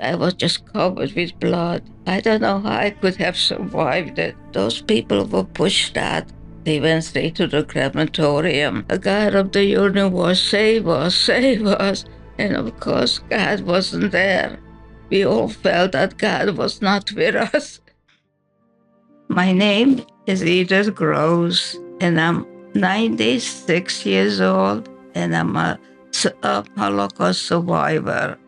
I was just covered with blood. I don't know how I could have survived it. Those people were pushed out. They went straight to the crematorium. The God of the universe, save us, save us. And of course, God wasn't there. We all felt that God was not with us. My name is Edith Gross, and I'm 96 years old, and I'm a Holocaust survivor.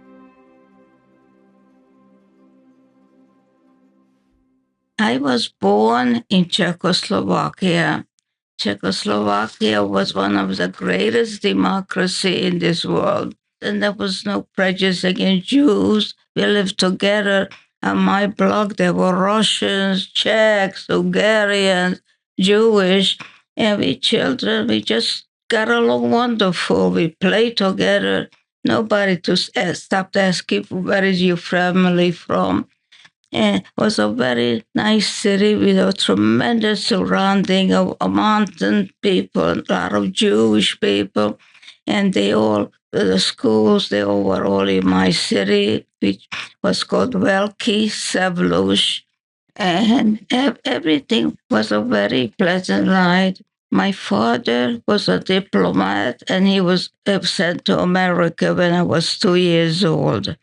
I was born in Czechoslovakia. Czechoslovakia was one of the greatest democracy in this world, and there was no prejudice against Jews. We lived together. On my block, there were Russians, Czechs, Hungarians, Jewish, and we children, we just got along wonderful. We played together. Nobody stopped asking, where is your family from? And it was a very nice city with a tremendous surrounding of mountain people, a lot of Jewish people, and they all, the schools, they all were all in my city, which was called Velký Savlush. And everything was a very pleasant ride. My father was a diplomat, and he was sent to America when I was 2 years old,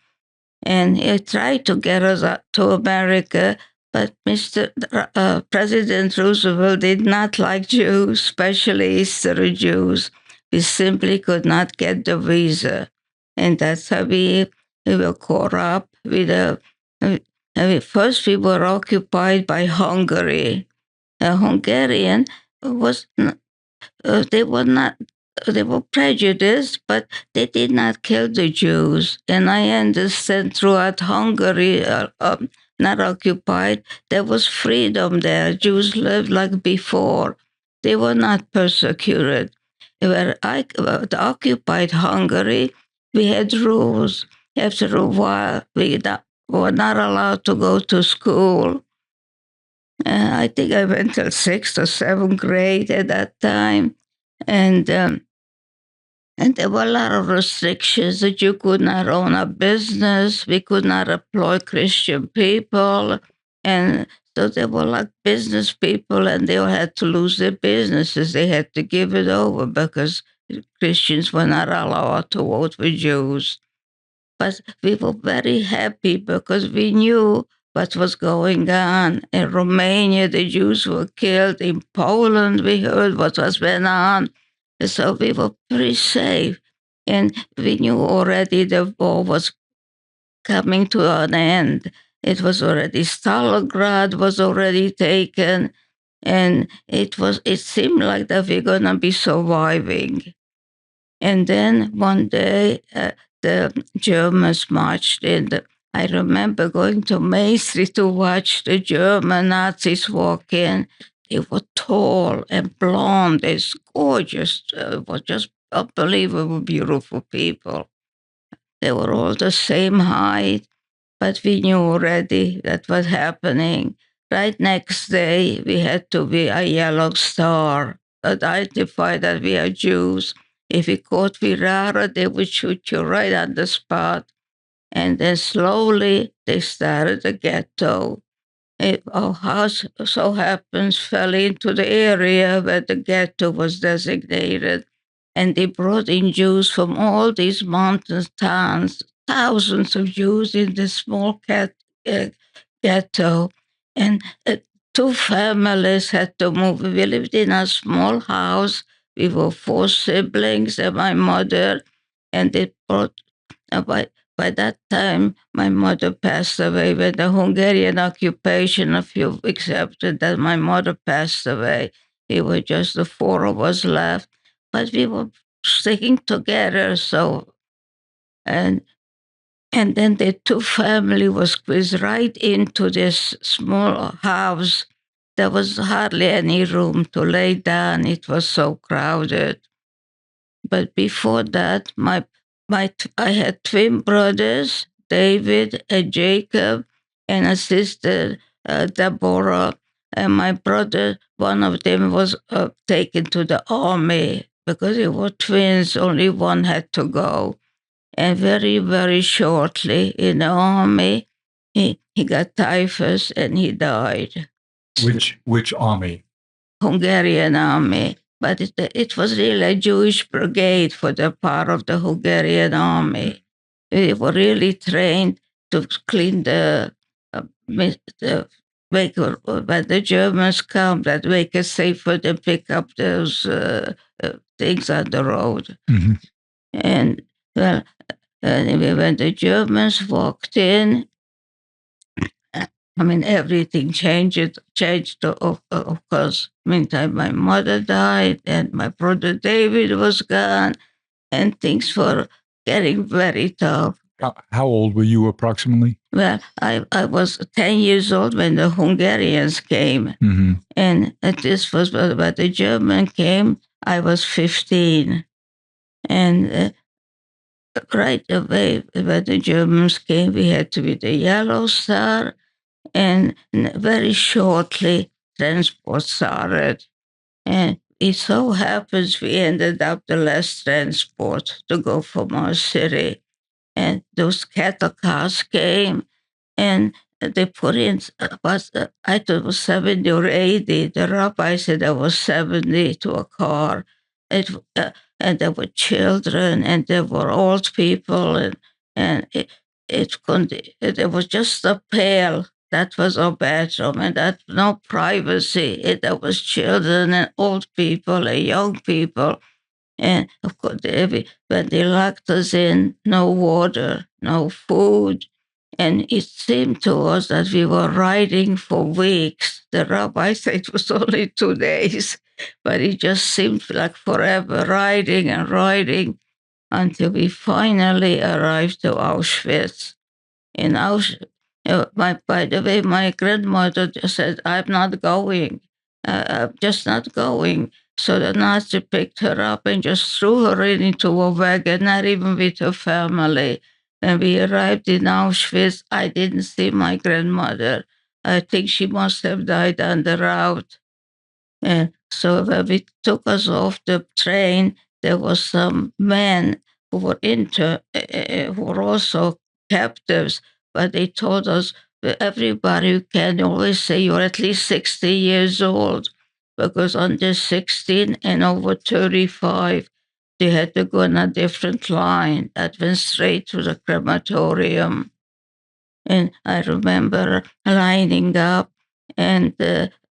and he tried to get us to America, but President Roosevelt did not like Jews, especially Eastern Jews. We simply could not get the visa, and that's how we were caught up with a. First, we were occupied by Hungary. A Hungarian was they were not they were prejudiced, but they did not kill the Jews. And I understand throughout Hungary, not occupied, there was freedom there. Jews lived like before. They were not persecuted. Where the occupied Hungary, we had rules. After a while, were not allowed to go to school. I think I went till sixth or seventh grade at that time, and and there were a lot of restrictions that you could not own a business. We could not employ Christian people, and so they were like business people, and they all had to lose their businesses. They had to give it over because Christians were not allowed to vote for Jews. But we were very happy because we knew what was going on. In Romania, the Jews were killed. In Poland, we heard what was going on. So we were pretty safe. And we knew already the war was coming to an end. It was already Stalingrad was already taken, and it seemed like that we're gonna be surviving. And then one day, the Germans marched in. I remember going to Main Street to watch the German Nazis walk in. They were tall and blonde, it's gorgeous, were just unbelievable, beautiful people. They were all the same height, but we knew already that was happening. Right next day, we had to be a yellow star, identify that we are Jews. If we caught Virara, they would shoot you right on the spot. And then slowly they started the ghetto. Our house so happens fell into the area where the ghetto was designated. And they brought in Jews from all these mountain towns, thousands of Jews in this small uh, ghetto. And two families had to move. We lived in a small house. We were four siblings and my mother. And they brought, by that time, my mother passed away with the Hungarian occupation. A few weeks after that, my mother passed away. We were just the four of us left, but we were sticking together. So, and and then the two family was squeezed right into this small house. There was hardly any room to lay down. It was so crowded. But before that, I had twin brothers, David and Jacob, and a sister, Deborah. And my brother, one of them was taken to the army because they were twins. Only one had to go. and very shortly in the army, he got typhus and he died. Which army? Hungarian army, but it was really a Jewish brigade for the part of the Hungarian army. They were really trained to clean the when the Germans come, that make it safe for them to pick up those things on the road. Mm-hmm. And well, anyway, when the Germans walked in, I mean, everything changed, of course. Meantime, my mother died, and my brother David was gone, and things were getting very tough. How old were you approximately? Well, I was 10 years old when the Hungarians came. Mm-hmm. And this was when the German came, I was 15. And right away, when the Germans came, we had to be the Yellow Star. And very shortly, transport started. And it so happens we ended up the last transport to go from our city. And those cattle cars came, and they put in, I thought it was 70 or 80. The rabbi said there was 70 to a car. It, and there were children, and there were old people, and there was just a pail. That was our bathroom, and that no privacy. There was children and old people and young people. And of course, when they locked us in, no water, no food. And it seemed to us that we were riding for weeks. The rabbi said it was only 2 days, but it just seemed like forever, riding and riding until we finally arrived to Auschwitz. In Auschwitz, by the way, my grandmother just said, I'm not going. I'm just not going. So the Nazi picked her up and just threw her into a wagon, not even with her family. When we arrived in Auschwitz, I didn't see my grandmother. I think she must have died on the route. And so when we took us off the train, there was some men who were also captives, but they told us that everybody can always say you're at least 60 years old, because under 16 and over 35, they had to go on a different line that went straight to the crematorium. And I remember lining up, and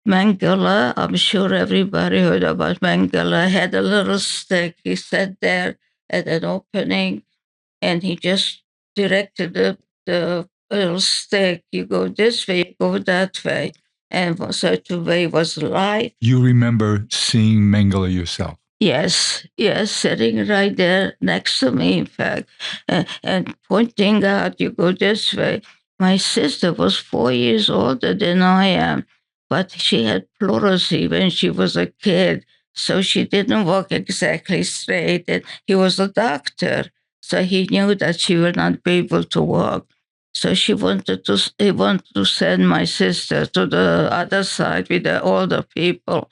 Mengele, I'm sure everybody heard about Mengele, had a little stick. He sat there at an opening, and he just directed the little stick. You go this way, you go that way. And so the way was light. You remember seeing Mengele yourself? Yes, sitting right there next to me, in fact, and pointing out, you go this way. My sister was 4 years older than I am, but she had pleurisy when she was a kid, so she didn't walk exactly straight. And he was a doctor, so he knew that she would not be able to walk. So he wanted to send my sister to the other side with the older people.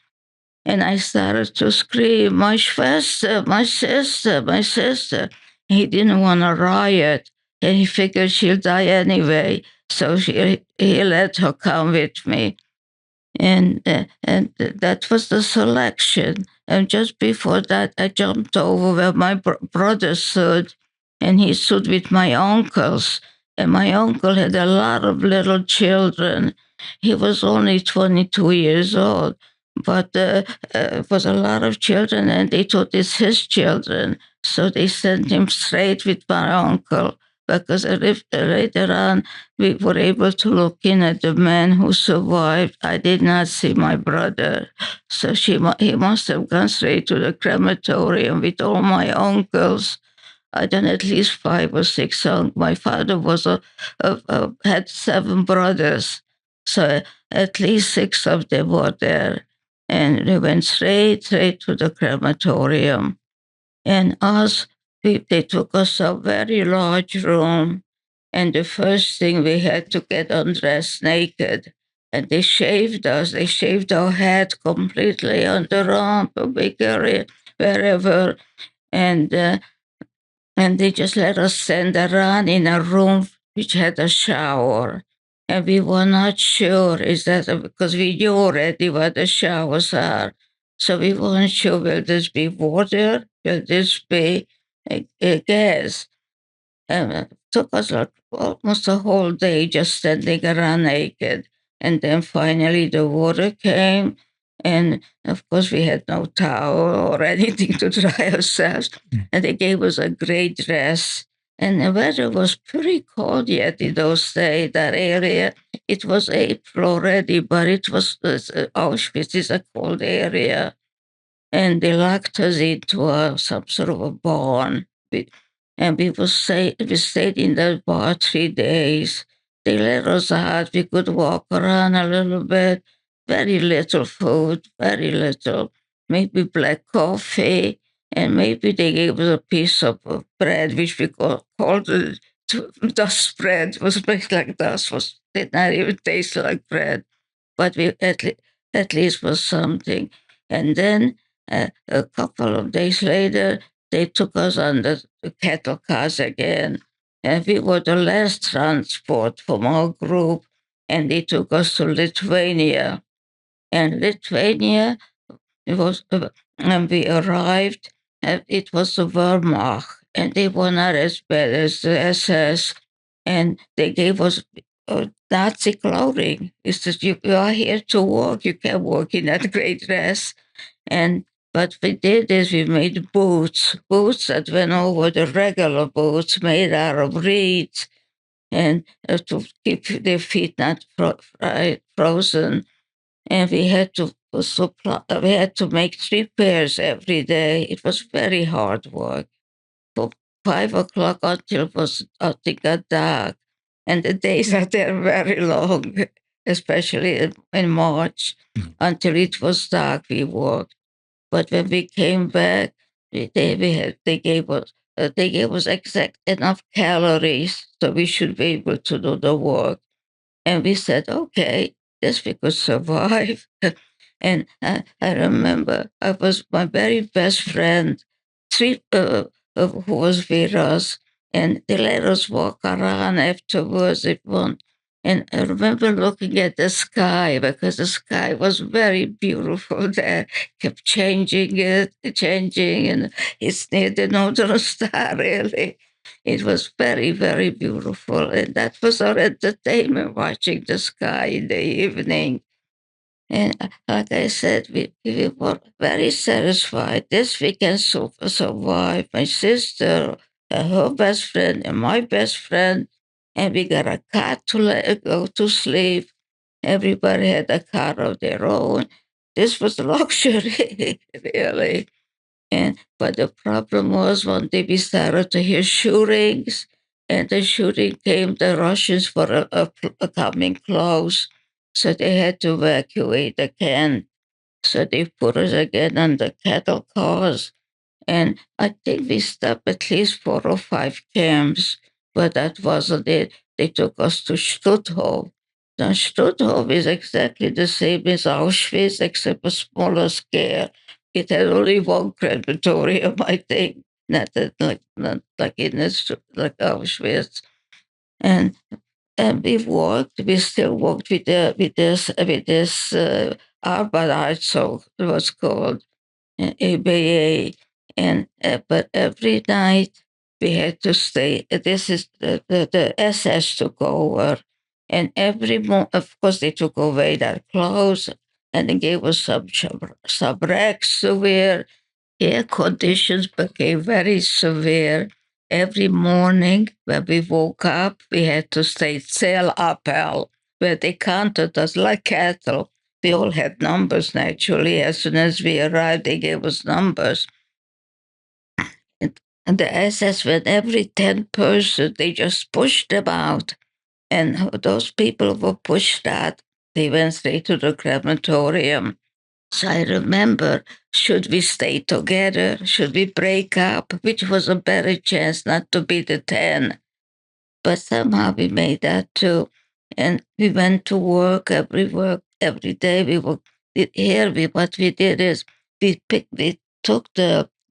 And I started to scream, my Schwester, my sister, my sister. He didn't want to riot, and he figured she'll die anyway. So he let her come with me. And that was the selection. And just before that, I jumped over where my brother stood, and he stood with my uncles. And my uncle had a lot of little children. He was only 22 years old, but it was a lot of children, and they thought it's his children. So they sent him straight with my uncle, because later on we were able to look in at the man who survived. I did not see my brother. So he must have gone straight to the crematorium with all my uncles. I done at least 5 or 6 uncles. My father had 7 brothers. So at least 6 of them were there. And they went straight to the crematorium. And they took us to a very large room. And the first thing, we had to get undressed naked. And they shaved us. They shaved our head completely on the ramp, a big area, wherever. And and they just let us stand around in a room which had a shower. And we were not sure is that because we knew already what the showers are. So we weren't sure will this be water, will this be a gas. And it took us like almost a whole day just standing around naked. And then finally the water came. And of course, we had no towel or anything to dry ourselves. And they gave us a great dress. And the weather was pretty cold yet in those days, that area. It was April already, but it was Auschwitz is a cold area, and they locked us into some sort of a barn. And we stayed in that bar 3 days. They let us out. We could walk around a little bit. Very little food, very little. Maybe black coffee, and maybe they gave us a piece of bread, which we called dust bread. It was made like dust. Was did not even taste like bread, but at least was something. And then a couple of days later, they took us on the cattle cars again. And we were the last transport from our group, and they took us to Lithuania. And Lithuania, it was, and we arrived, and it was the Wehrmacht, and they were not as bad as the SS, and they gave us Nazi clothing. It's just you are here to work. You can work in that great dress. And what we did is we made boots that went over the regular boots made out of reeds, and to keep their feet not frozen. And we had to make 3 pairs every day. It was very hard work. From 5 o'clock until it got dark, and the days are there very long, especially in March. Until it was dark, we worked. But when we came back, they gave us exact enough calories so we should be able to do the work. And we said, okay, this we could survive. And I remember I was my very best friend, three who was with us, and they let us walk around afterwards if one. And I remember looking at the sky because the sky was very beautiful there, kept changing, and it's near the Northern Star, really. It was very, very beautiful. And that was our entertainment, watching the sky in the evening. And like I said, we were very satisfied. This we can survive. My sister, her best friend, and my best friend, and we got a car to go to sleep. Everybody had a car of their own. This was luxury, really. And but the problem was one day we started to hear shootings, and the shooting came. The Russians were coming close, so they had to evacuate the camp. So they put us again on the cattle cars, and I think we stopped at least 4 or 5 camps, but that wasn't it. They took us to Stutthof. Now, Stutthof is exactly the same as Auschwitz, except a smaller scale. It had only one crematorium, I think, not like like Auschwitz. And we still worked with this Arbeit, so it was called ABA, and but every night we had to stay. This is the SS took over, and of course, they took away their clothes and they gave us some rags to wear. Air conditions became very severe. Every morning when we woke up, we had to stay cell appel, where they counted us like cattle. We all had numbers naturally. As soon as we arrived, they gave us numbers. And the SS, when every 10 persons, they just pushed them out. And those people who were pushed out, they went straight to the crematorium. So I remember, should we stay together? Should we break up? Which was a better chance not to be the 10. But somehow we made that too. And we went to work every day. What we did is we took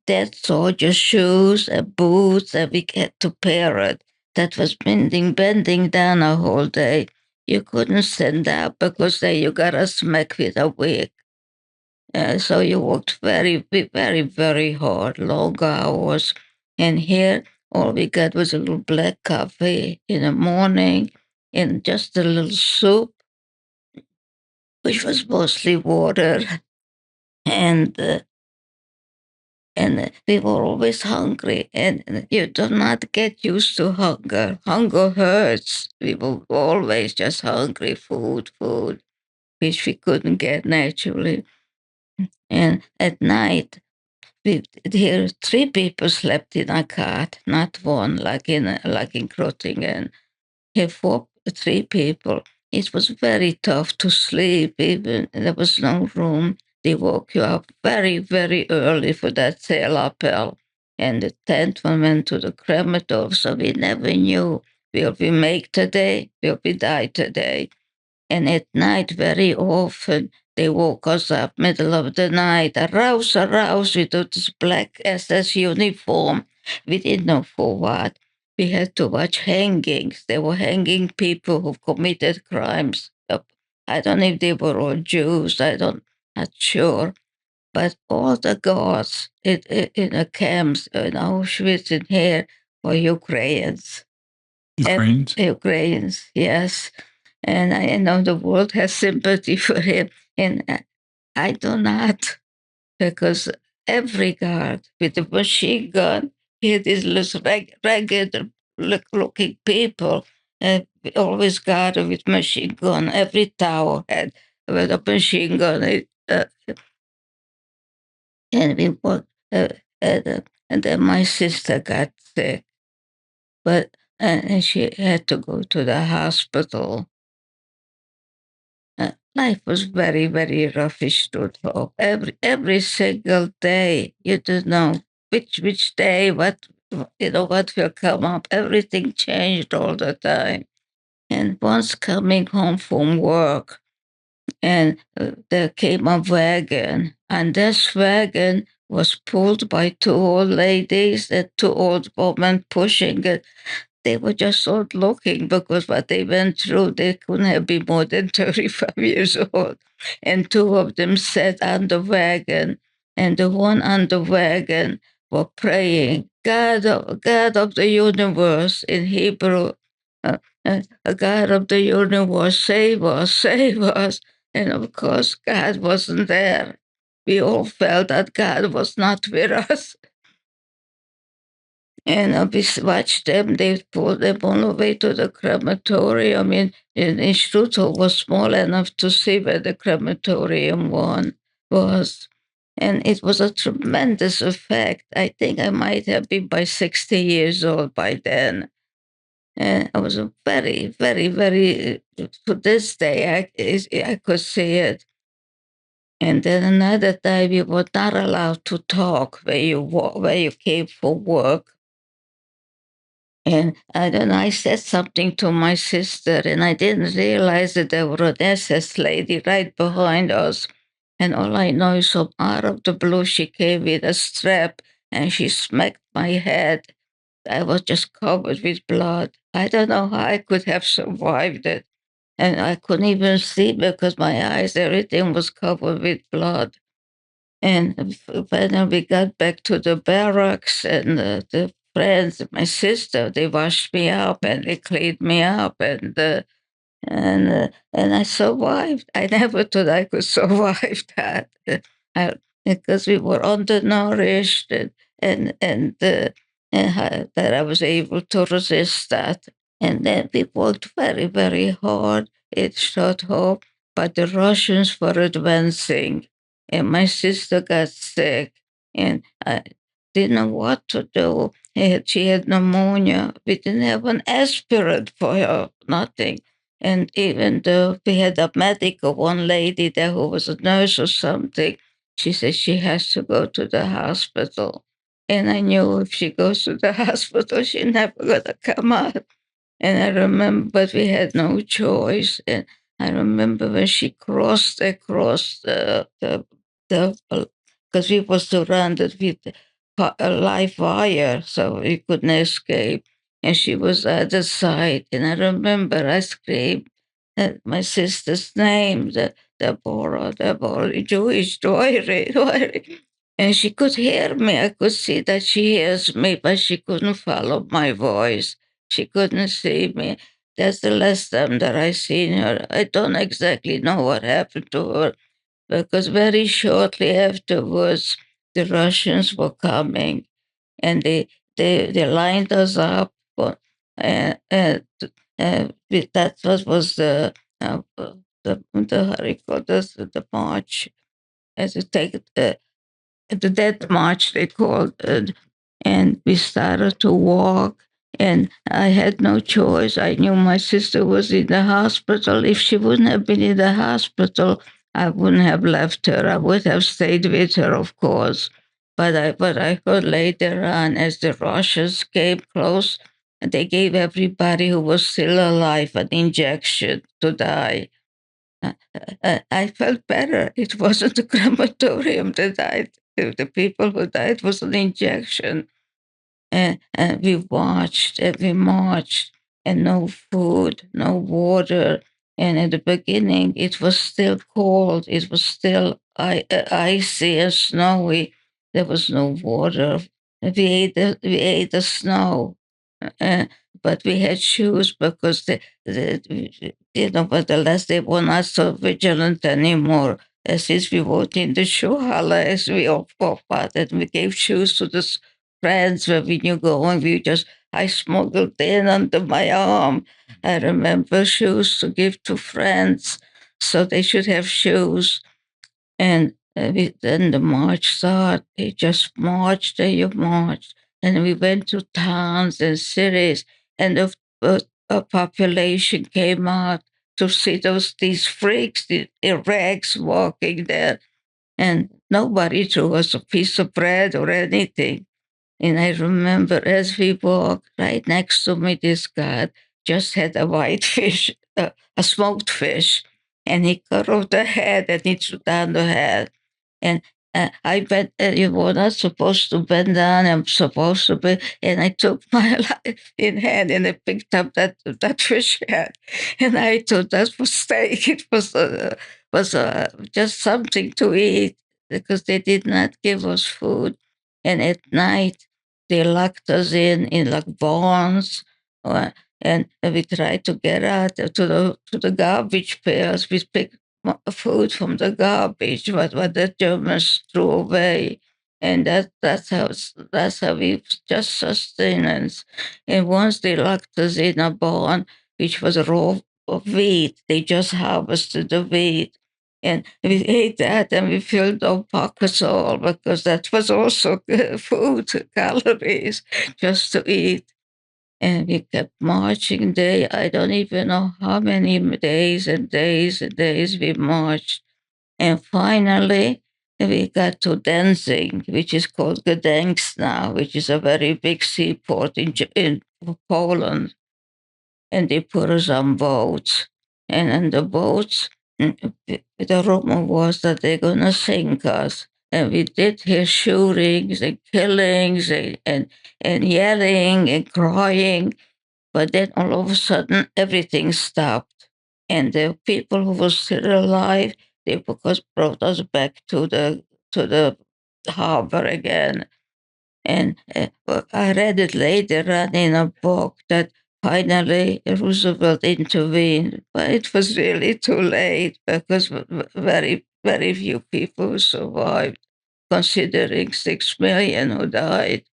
dead soldier shoes and boots, and we had to pair it. That was bending down a whole day. You couldn't stand up because then you got a smack with a wig. So you worked very hard, long hours. And here, all we got was a little black coffee in the morning and just a little soup, which was mostly water. And we were always hungry. And you do not get used to hunger. Hunger hurts. We were always just hungry, food, which we couldn't get naturally. And at night, here, three people slept in a cot, not one, like in Grottingen. Here, three people. It was very tough to sleep. Even there was no room. They woke you up very early for that Zählerpell. And the tenth one went to the crematorium, so we never knew will we make today, will we die today. And at night, very often, they woke us up middle of the night. Arouse, with this black SS uniform. We didn't know for what. We had to watch hangings. They were hanging people who committed crimes. I don't know if they were all Jews. Not sure. But all the guards in the camps in Auschwitz and here were Ukrainians. Ukrainians? Ukrainians, yes. And I know the world has sympathy for him. And I do not, because every guard with a machine gun, he had these little ragged looking people, always guarded with machine gun. Every tower had with a machine gun. And we worked, and then my sister got sick, but and she had to go to the hospital. Life was very roughish to talk. Every single day, you don't know which day, what will come up. Everything changed all the time. And once coming home from work, and there came a wagon, and this wagon was pulled by two old ladies and two old women pushing it. They were just old looking because what they went through, they couldn't have been more than 35 years old. And two of them sat on the wagon, and the one on the wagon were praying, God of the universe, in Hebrew, God of the universe, save us. And of course, God wasn't there. We all felt that God was not with us. And we watched them. They pulled them all the way to the crematorium. In Strutho was small enough to see where the crematorium one was. And it was a tremendous effect. I think I might have been by 60 years old by then. And I was a very, to this day, I could see it. And then another time, you were not allowed to talk where you came for work. And I don't know, I said something to my sister, and I didn't realize that there were an SS lady right behind us. And all I know is from out of the blue, she came with a strap and she smacked my head. I was just covered with blood. I don't know how I could have survived it. And I couldn't even see because my eyes, everything was covered with blood. And when we got back to the barracks, and the friends, my sister, they washed me up and they cleaned me up, and I survived. I never thought I could survive that, because we were undernourished, and that I was able to resist that. And then we worked very hard. It shot hope, but the Russians were advancing, and my sister got sick, and I didn't know what to do. She had pneumonia. We didn't have an aspirant for her, nothing. And even though we had a medical, one lady there who was a nurse or something, she said she has to go to the hospital. And I knew if she goes to the hospital, she's never gonna come out. And I remember, but we had no choice. And I remember when she crossed across the because we were surrounded with a live wire, so we couldn't escape. And she was at the side, and I remember I screamed my sister's name, Deborah, Deborah, Jewish, Dory, Dory. And she could hear me. I could see that she hears me, but she couldn't follow my voice. She couldn't see me. That's the last time that I seen her. I don't exactly know what happened to her because very shortly afterwards, the Russians were coming and they lined us up. Uh, uh, that was the how do you call this, the march, as you take the death march they called it, and we started to walk. And I had no choice. I knew my sister was in the hospital. If she wouldn't have been in the hospital, I wouldn't have left her. I would have stayed with her, of course. But I heard later on, as the Russians came close, they gave everybody who was still alive an injection to die. I felt better. It wasn't the crematorium that died. The people who died was an injection. And we watched and we marched, and no food, no water. And at the beginning, it was still cold. It was still icy and snowy. There was no water. We ate the snow. Uh, but we had shoes because but alas, they were not so vigilant anymore. Since we worked in the shoe holler, as we all parted, we gave shoes to the friends where we knew going. I smuggled in under my arm. I remember shoes to give to friends, so they should have shoes. And then the march started. They just marched and you marched. And we went to towns and cities, and a population came out to see these freaks in rags walking there. And nobody threw us a piece of bread or anything. And I remember as we walked right next to me, this guy just had a white fish, a smoked fish, and he cut off the head and he threw down the head. And I bent, you were not supposed to bend down, I'm supposed to be, and I took my life in hand and I picked up that fish head. And I thought that was steak. It was just something to eat because they did not give us food. And at night, they locked us in like barns, uh, and we tried to get out to the garbage pails. We picked food from the garbage, what the Germans threw away, and that's how we just sustenance. And once they locked us in a barn, which was raw of wheat, they just harvested the wheat. And we ate that and we filled our pockets all because that was also food, calories, just to eat. And we kept marching day. I don't even know how many days and days and days we marched. And finally, we got to Danzig, which is called Gdansk now, which is a very big seaport in Poland. And they put us on boats. And on the boats, the rumor was that they're going to sink us. And we did hear shootings and killings and yelling and crying. But then all of a sudden, everything stopped. And the people who were still alive, they brought us back to the harbor again. And I read it later on in a book that finally Roosevelt intervened, but it was really too late because very, very few people survived, considering 6 million who died.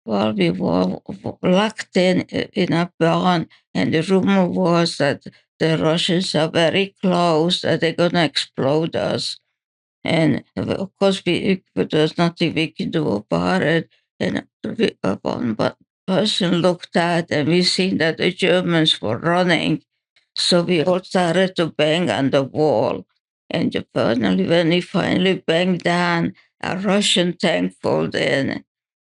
Well, we were locked in a barn, and the rumor was that the Russians are very close, that they're going to explode us. And of course, there's nothing we can do about it. And one person looked at, and we seen that the Germans were running. So we all started to bang on the wall. And finally, when we finally banged down, a Russian tank pulled in.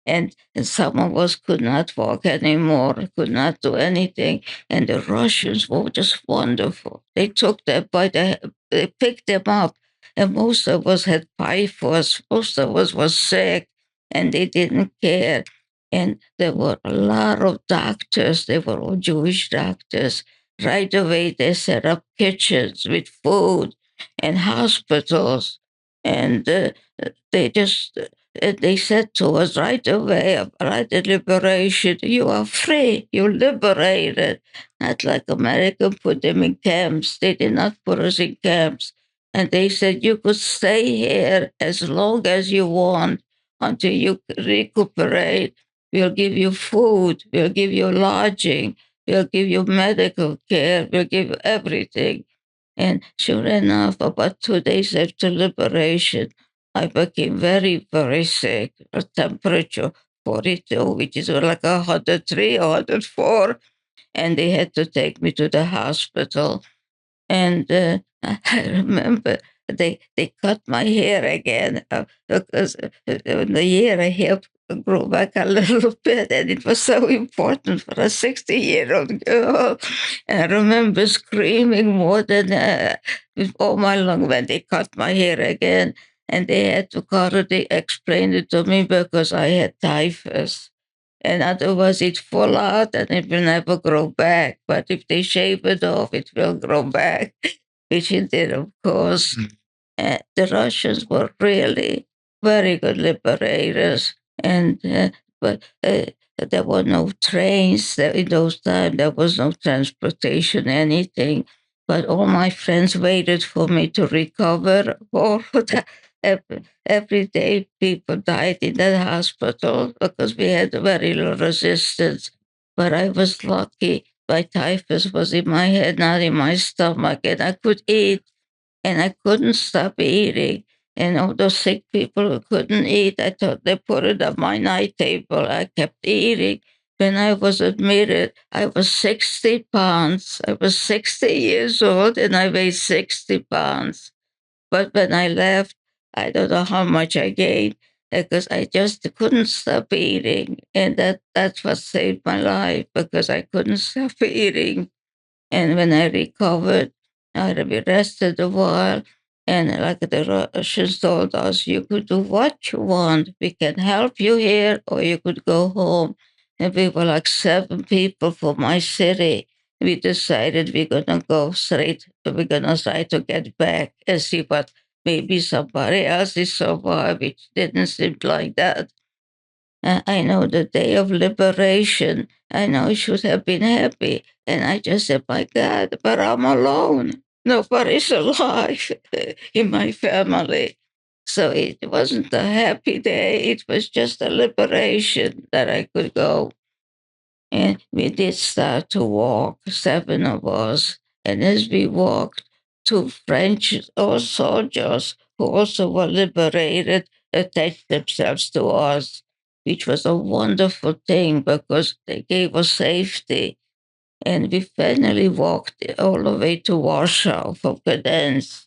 And some of us could not walk anymore, could not do anything. And the Russians were just wonderful. They took them they picked them up, and most of us had typhus. Most of us was sick. and they didn't care. And there were a lot of doctors, they were all Jewish doctors. Right away, they set up kitchens with food and hospitals. And they just, they said to us right away, right at liberation, you are free, you're liberated. Not like America put them in camps. They did not put us in camps. And they said you could stay here as long as you want until you recuperate. We'll give you food, we'll give you lodging, we'll give you medical care, we'll give you everything. And sure enough, about 2 days after liberation, I became very, very sick. A temperature 42, which is like 103, 104. And they had to take me to the hospital. And I remember they cut my hair again because the hair grew back a little bit, and it was so important for a 60-year-old girl. And I remember screaming more than with all my lung when they cut my hair again, and they had to correctly explain it to me because I had typhus. And otherwise, it fall out and it will never grow back. But if they shave it off, it will grow back, which it did, of course. The Russians were really very good liberators, and but there were no trains in those times. There was no transportation, anything. But all my friends waited for me to recover. All every day, people died in the hospital because we had very little resistance. But I was lucky. My typhus was in my head, not in my stomach, and I could eat and I couldn't stop eating. And all those sick people who couldn't eat, I thought they put it on my night table. I kept eating. When I was admitted, I was 60 pounds. I was 60 years old and I weighed 60 pounds. But when I left, I don't know how much I gained because I just couldn't stop eating. And that's what saved my life because I couldn't stop eating. And when I recovered, I had to be rested a while. And like the Russians told us, you could do what you want. We can help you here, or you could go home. And we were like 7 people from my city. We decided we're gonna go straight. We're gonna try to get back and see what maybe somebody else is survived, which didn't seem like that. I know the day of liberation. I know I should have been happy. And I just said, my God, but I'm alone. Nobody's alive in my family. So it wasn't a happy day. It was just a liberation that I could go. And we did start to walk, 7 of us. And as we walked, 2 French soldiers who also were liberated attached themselves to us, which was a wonderful thing because they gave us safety. And we finally walked all the way to Warsaw from Gdansk.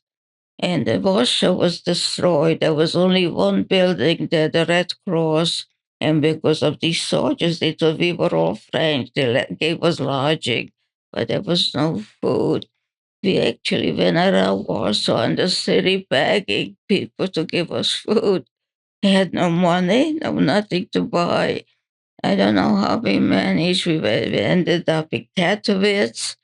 And Warsaw was destroyed. There was only one building there, the Red Cross. And because of these soldiers, they thought we were all French. They gave us lodging, but there was no food. We actually went around Warsaw and the city begging people to give us food. We had no money, no nothing to buy. I don't know how we managed. We ended up in Katowice,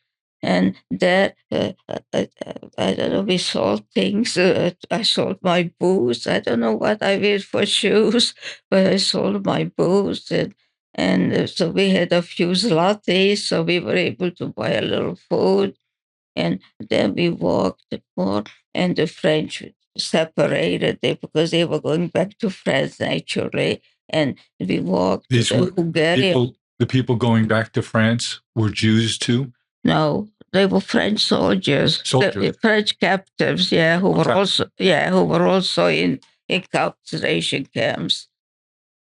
and there, I don't know, we sold things. I sold my boots. I don't know what I did for shoes, but I sold my boots. And so we had a few zlotys, so we were able to buy a little food. And then we walked more, and the French separated because they were going back to France naturally. And we walked to These the were Hungarian. the people going back to France were Jews too? No, they were French soldiers, Soldiers. French captives, yeah, who were Okay. also in concentration camps.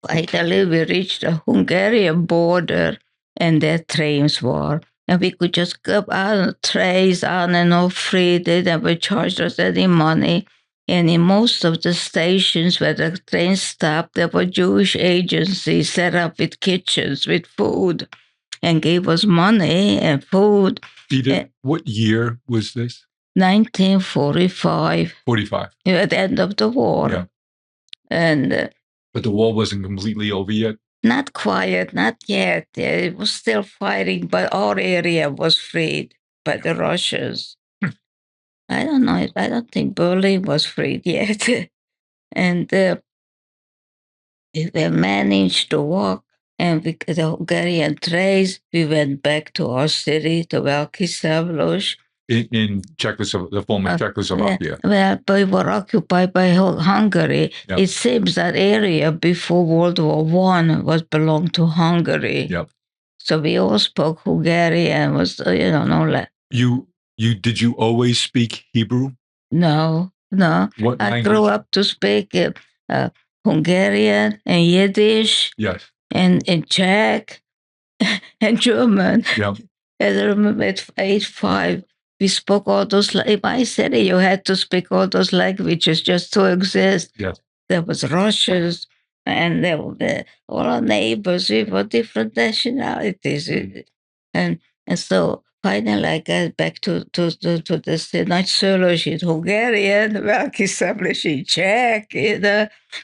Finally, we reached the Hungarian border, and their trains were. And we could just go out on trains on and off free. They never charged us any money. And in most of the stations where the trains stopped, there were Jewish agencies set up with kitchens, with food, and gave us money and food. Edith, what year was this? 1945, 45. at the end of the war. Yeah. And But the war wasn't completely over yet? Not quiet, not yet. It was still fighting, but our area was freed by the Russians. I don't know. I don't think Berlin was freed yet. And we managed to walk, and the Hungarian trace, we went back to our city, to Velki Savlos. In Czechoslovakia, the former Czechoslovakia. Well, we were occupied by Hungary. Yep. It seems that area before World War One was belonged to Hungary. Yep. So we all spoke Hungarian. Was Did you always speak Hebrew? No. What I language? grew up to speak Hungarian and Yiddish. Yes. And Czech and German. Yeah. And I remember at age 5, we spoke all those. In my city, you had to speak all those languages just to exist. Yes. There was Russians, and there were all our neighbors. We were different nationalities, and so finally I got back to this nagyszülősi Hungarian, Velkiszemlési Czech,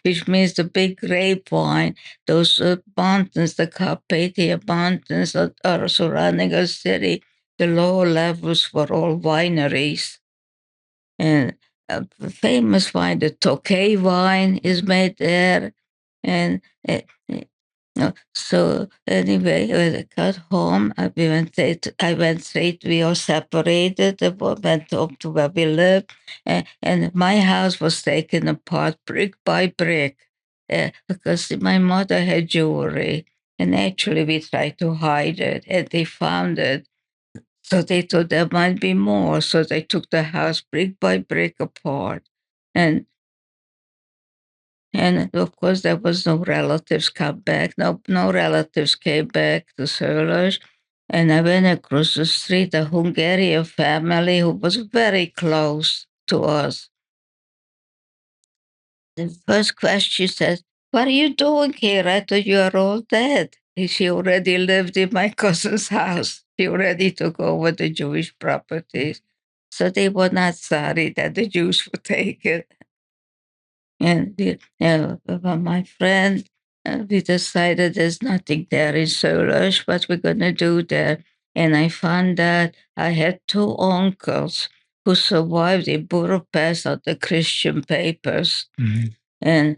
which means the big grapevine. Those mountains, the Carpathia Mountains that are surrounding our city, the lower levels were all wineries. And a famous wine, the Tokay wine, is made there. And so anyway, when I got home, I went straight. We all separated. Went home to where we lived, and my house was taken apart brick by brick because my mother had jewelry, and actually we tried to hide it, and they found it. So they thought there might be more. So they took the house brick by brick apart. And of course, there was no relatives come back. No relatives came back to Szőlős. And I went across the street, a Hungarian family who was very close to us. The first question says, "What are you doing here? I thought you are all dead." She already lived in my cousin's house. She already took over the Jewish properties. So they were not sorry that the Jews were taken. And my friend, we decided there's nothing there in Solos, what we're going to do there. And I found that I had 2 uncles who survived in Budapest on the Christian papers. Mm-hmm. And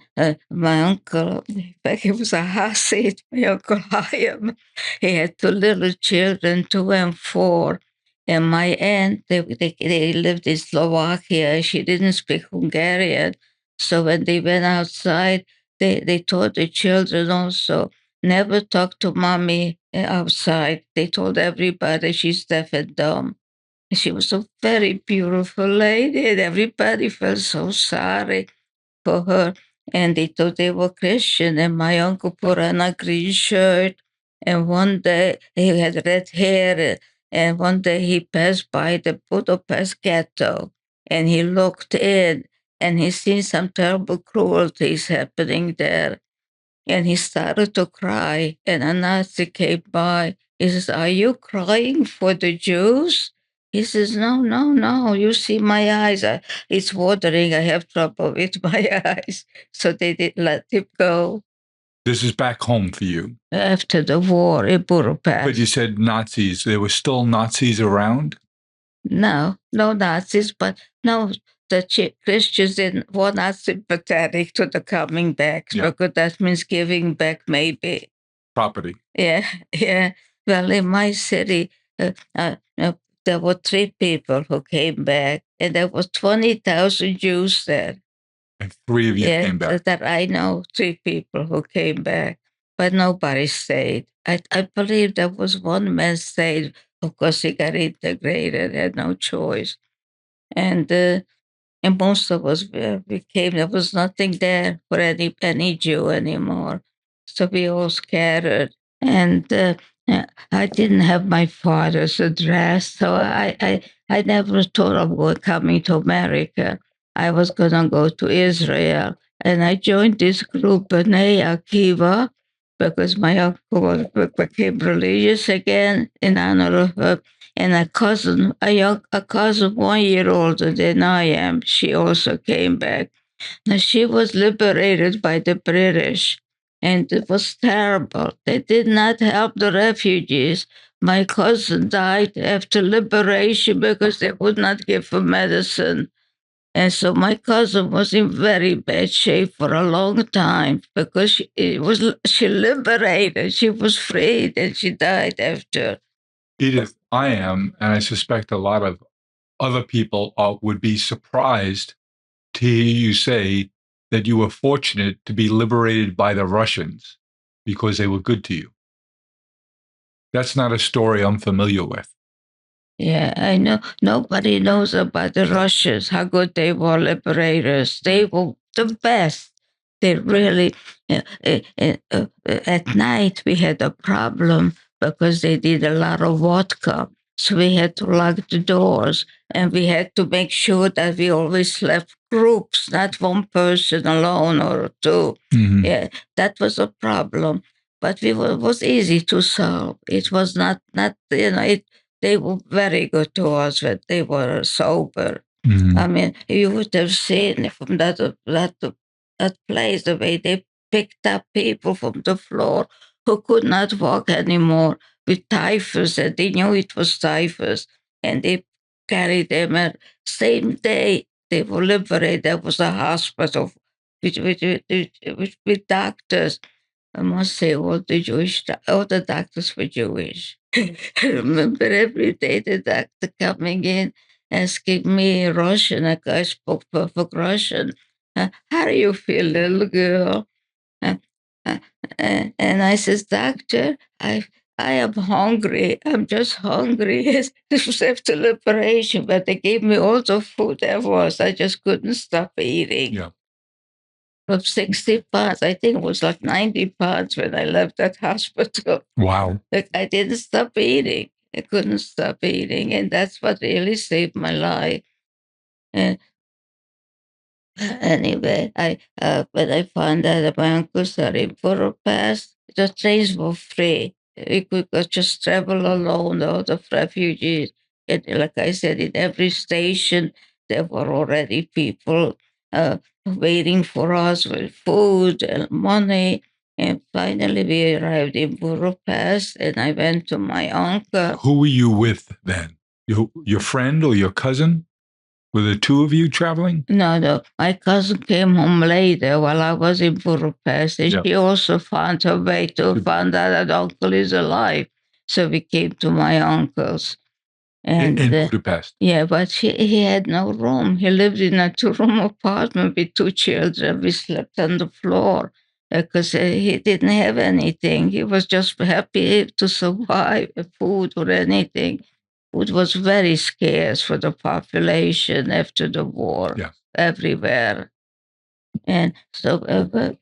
my uncle, in fact, he was a Hasid, my uncle Hayam. He had 2 little children, 2 and 4. And my aunt, they lived in Slovakia. She didn't speak Hungarian. So when they went outside, they told the children also, never talk to mommy outside. They told everybody she's deaf and dumb. And she was a very beautiful lady, and everybody felt so sorry for her. And they thought they were Christian. And my uncle put on a green shirt. And one day he had red hair. And one day he passed by the Budapest ghetto and he looked in and he seen some terrible cruelties happening there. And he started to cry. And a Nazi came by. He says, "Are you crying for the Jews?" He says, "No. You see my eyes. It's watering. I have trouble with my eyes." So they did let him go. This is back home for you. After the war in Budapest. But you said Nazis. There were still Nazis around? No Nazis, but no, the Christians were not sympathetic to the coming back, because that means giving back maybe property. Yeah. Well, in my city, there were 3 people who came back, and there was 20,000 Jews there. And 3 of you came back. That I know, 3 people who came back, but nobody stayed. I believe there was one man stayed. Of course, he got integrated, had no choice. And most of us became, there was nothing there for any Jew anymore. So we all scattered. And I didn't have my father's address, so I never thought of coming to America. I was going to go to Israel. And I joined this group, B'nai Akiva, because my uncle became religious again in honor of her. And a cousin 1 year older than I am, she also came back. Now, she was liberated by the British, and it was terrible. They did not help the refugees. My cousin died after liberation because they would not give her medicine. And so my cousin was in very bad shape for a long time because she liberated, she was freed, and she died after. Edith, I am, and I suspect a lot of other people would be surprised to hear you say that you were fortunate to be liberated by the Russians because they were good to you. That's not a story I'm familiar with. Yeah, I know. Nobody knows about the Russians, how good they were liberators. They were the best. They really, at night, we had a problem because they did a lot of vodka. So we had to lock the doors and we had to make sure that we always left groups, not one person alone or two. Mhm. Yeah, that was a problem. But it was easy to solve. It was not they were very good to us when they were sober. Mhm. I mean, you would have seen from that place the way they picked up people from the floor who could not walk anymore with typhus, and they knew it was typhus, and they carried them. And same day they were liberated. There was a hospital with doctors. I must say, all the doctors were Jewish. I remember every day the doctor coming in asking me Russian. I spoke perfect Russian. How do you feel, little girl? Uh, uh, and I says, Doctor, I am hungry. I'm just hungry. This was after liberation, but they gave me all the food there was. I just couldn't stop eating. Yeah. From 60 pounds, I think it was like 90 pounds when I left that hospital. Wow. Like I didn't stop eating. I couldn't stop eating, and that's what really saved my life. And anyway, I when I found out that my uncles are in Budapest, the trains were free. We could just travel alone, all the refugees. And like I said, in every station, there were already people waiting for us with food and money. And finally, we arrived in Budapest, and I went to my uncle. Who were you with then? Your friend or your cousin? Were the two of you traveling? No. My cousin came home later while I was in Budapest, and she also found her way to find out that uncle is alive. So we came to my uncle's. And in Budapest. Yeah, but he had no room. He lived in a two-room apartment with two children. We slept on the floor because he didn't have anything. He was just happy to survive, food or anything. Food was very scarce for the population after the war. Yeah. Everywhere. And so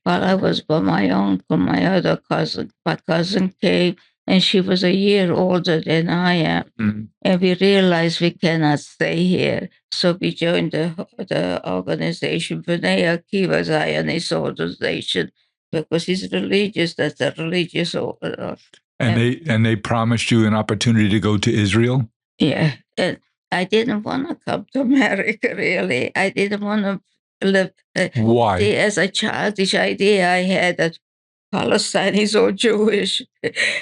while I was by my uncle, my cousin came, and she was a year older than I am. Mhm. And we realized we cannot stay here. So we joined the organization, B'nai Akiva Zionist organization, because he's religious. That's a religious. And they promised you an opportunity to go to Israel? Yeah. And I didn't want to come to America, really. I didn't want to live. Why? See, as a childish idea I had that Palestine is all Jewish.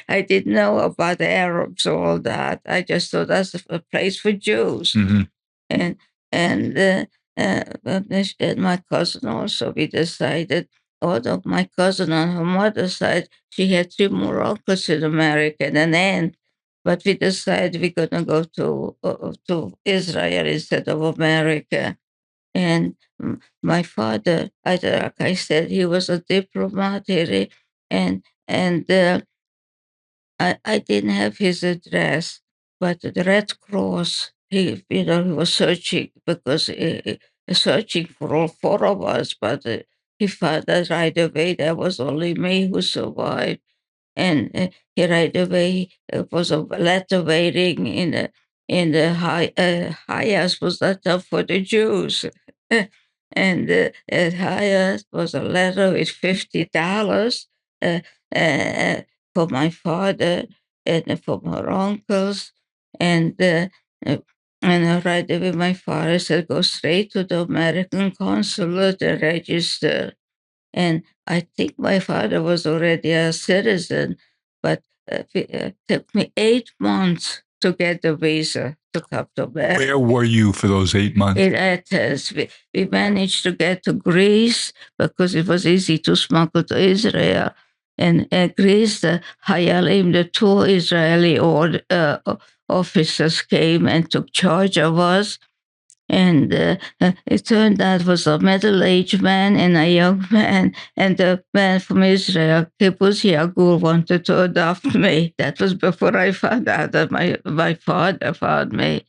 I didn't know about the Arabs or all that. I just thought that's a place for Jews. Mhm. And and and my cousin also, we decided, although my cousin on her mother's side, she had three more uncles in America and an aunt. But we decided we're gonna go to Israel instead of America. And my father, like I said, he was a diplomat, and I didn't have his address, but the Red Cross, he was searching because searching for all four of us, but he found that right away there was only me who survived. And he right away was a letter waiting in the Hayas was that up for the Jews. And at Hayas was a letter with $50 uh, uh, for my father and for my uncles. And And right away, my father said, go straight to the American consulate and register. And I think my father was already a citizen, but it took me 8 months to get the visa to come to America. Where were you for those 8 months? In Athens. We managed to get to Greece because it was easy to smuggle to Israel. And Greece, the Hayalim, the two Israeli officers came and took charge of us. And it turned out it was a middle-aged man and a young man. And the man from Israel, Kibbutz Yagur, wanted to adopt me. That was before I found out that my father found me.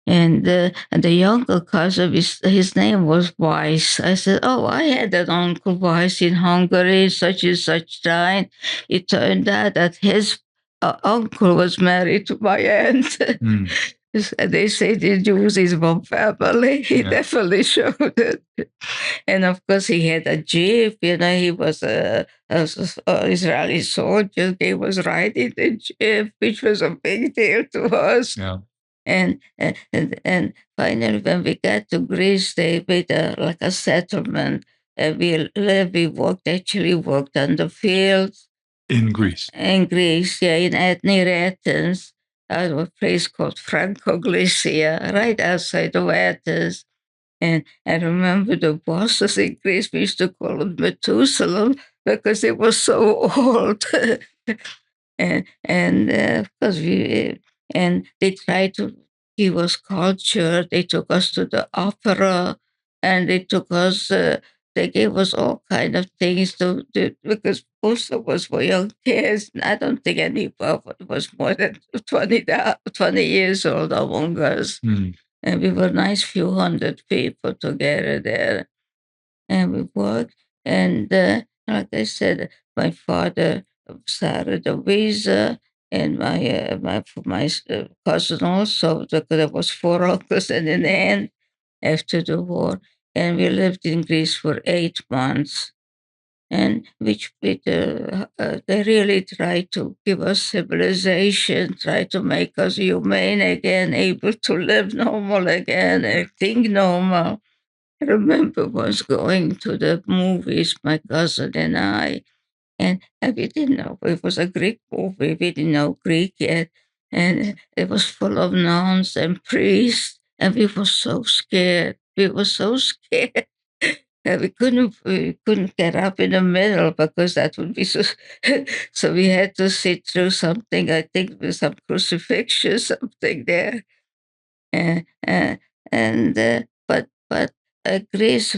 And the younger cousin, his name was Weiss. I said, oh, I had an uncle Weiss in Hungary, such and such time. It turned out that his uncle was married to my aunt. Mm. They say the Jews is one family. He definitely showed it. And of course, he had a jeep. He was a Israeli soldier. He was riding the jeep, which was a big deal to us. Yeah. And finally, when we got to Greece, they made like a settlement. We worked on the fields. In Greece? In Greece, yeah, near Athens. A place called Francoglicia, right outside of Athens. And I remember the bosses in Greece, we used to call them Methuselah because it was so old. And of course and they tried to give us culture. They took us to the opera, and they gave us all kind of things because most of us were young kids. I don't think any of us was more than 20 years old among us. Mm. And we were nice few hundred people together there, and we worked. And like I said, my father started a visa, and my cousin also, because there was four uncles and an aunt after the war, and we lived in Greece for 8 months. And they really tried to give us civilization, try to make us humane again, able to live normal again, and think normal. I remember once going to the movies, my cousin and I, and we didn't know it was a Greek movie. We didn't know Greek yet, and it was full of nuns and priests, and we were so scared. We were so scared. And we couldn't get up in the middle because that would be so. So we had to sit through something. I think with some crucifixion, something there, uh, uh, and but Greece.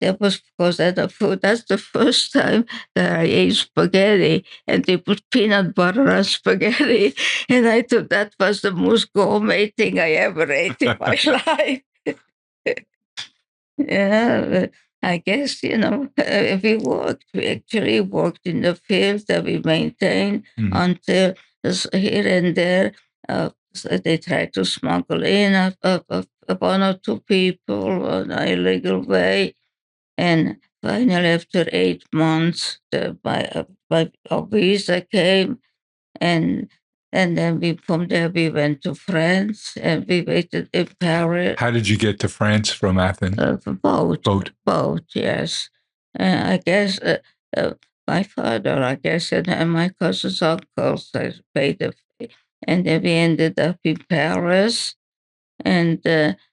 That was because that's the first time that I ate spaghetti, and they put peanut butter on spaghetti. And I thought that was the most gourmet thing I ever ate in my life. Yeah, I guess, we actually worked in the fields that we maintained until here and there, so they tried to smuggle in one or two people in an illegal way. And finally, after 8 months, my visa came, and then from there we went to France, and we waited in Paris. How did you get to France from Athens? Boat, yes. I guess my father, I guess, and my cousin's uncles paid the fee, and then we ended up in Paris, and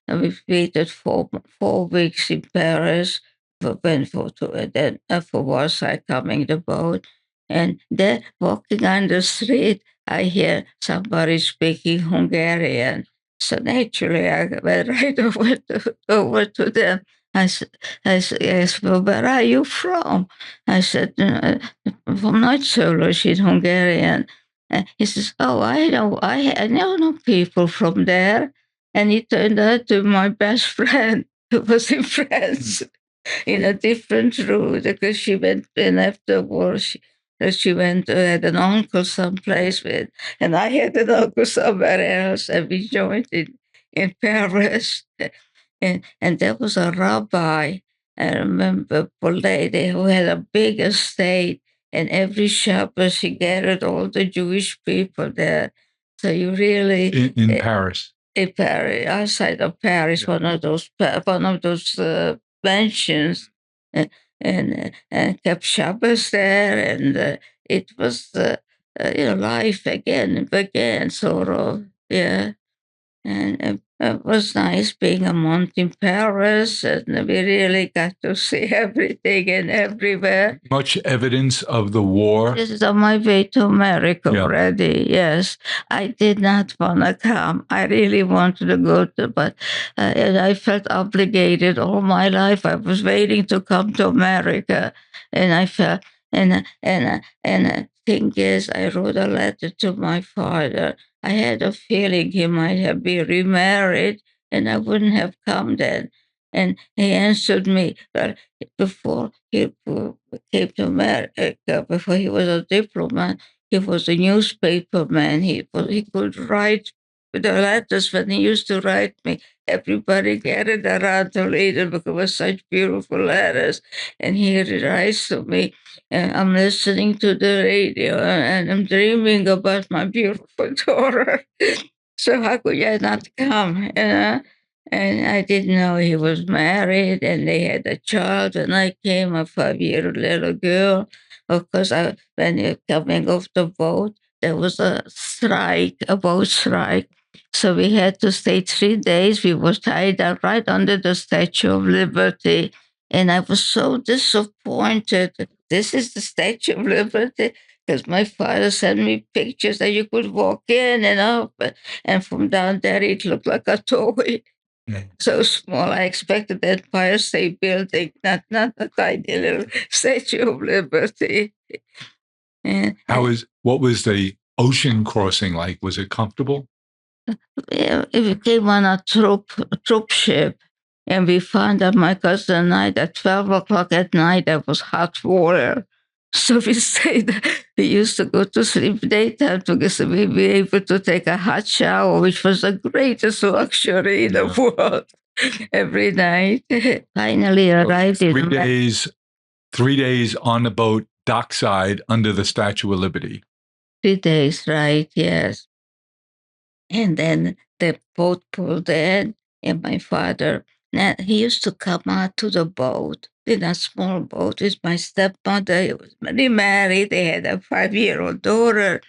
we waited 4 weeks in Paris for Warsaw coming the boat. And then walking on the street, I hear somebody speaking Hungarian. So naturally, I went right over to them. I said, yes, well, where are you from? I said, from Nagy Szőlős in Hungarian. He says, oh, I know no people from there. And it turned out to my best friend who was in France in a different route because she went in after war. She went to had an uncle someplace with, and I had an uncle somewhere else, and we joined in Paris. And there was a rabbi, I remember, a lady who had a big estate, and every Shabbos she gathered all the Jewish people there. So you really in Paris. in Paris, outside of Paris, Yeah. one of those mansions, uh, and kept Shabbos there, and it was life again and again, sort of, yeah. And it was nice being a month in Paris, and we really got to see everything and everywhere. Much evidence of the war. This is on my way to America Yeah. already. Yes, I did not want to come. I really wanted to go to, but and I felt obligated all my life. I was waiting to come to America, and I felt and thing is, I wrote a letter to my father. I had a feeling he might have been remarried, and I wouldn't have come then. And he answered me, well, before he came to America, before he was a diplomat, he was a newspaper man. He could write the letters when he used to write me. Everybody gathered around to read it because it was such beautiful letters. And he writes to me, I'm listening to the radio and I'm dreaming about my beautiful daughter. So how could I not come? And I didn't know he was married and they had a child. And I came, a 5 year little girl. Of course, when you're coming off the boat, there was a boat strike. So we had to stay 3 days. We were tied up right under the Statue of Liberty. And I was so disappointed. This is the Statue of Liberty. Because my father sent me pictures that you could walk in and up, and from down there it looked like a toy. So small. I expected the Empire State Building, not a tiny little Statue of Liberty. And what was the ocean crossing like? Was it comfortable? we came on a troop ship, and we found out my cousin and I at 12 o'clock at night there was hot water. So we stayed. We used to go to sleep daytime because we be able to take a hot shower, which was the greatest luxury in the world. Every night. Finally arrived in 3 days. 3 days on the boat, dockside, under the Statue of Liberty. 3 days, right? Yes. And then the boat pulled in, and my father, now, he used to come out to the boat in a small boat with my stepmother. He was married. They had a 5 year daughter.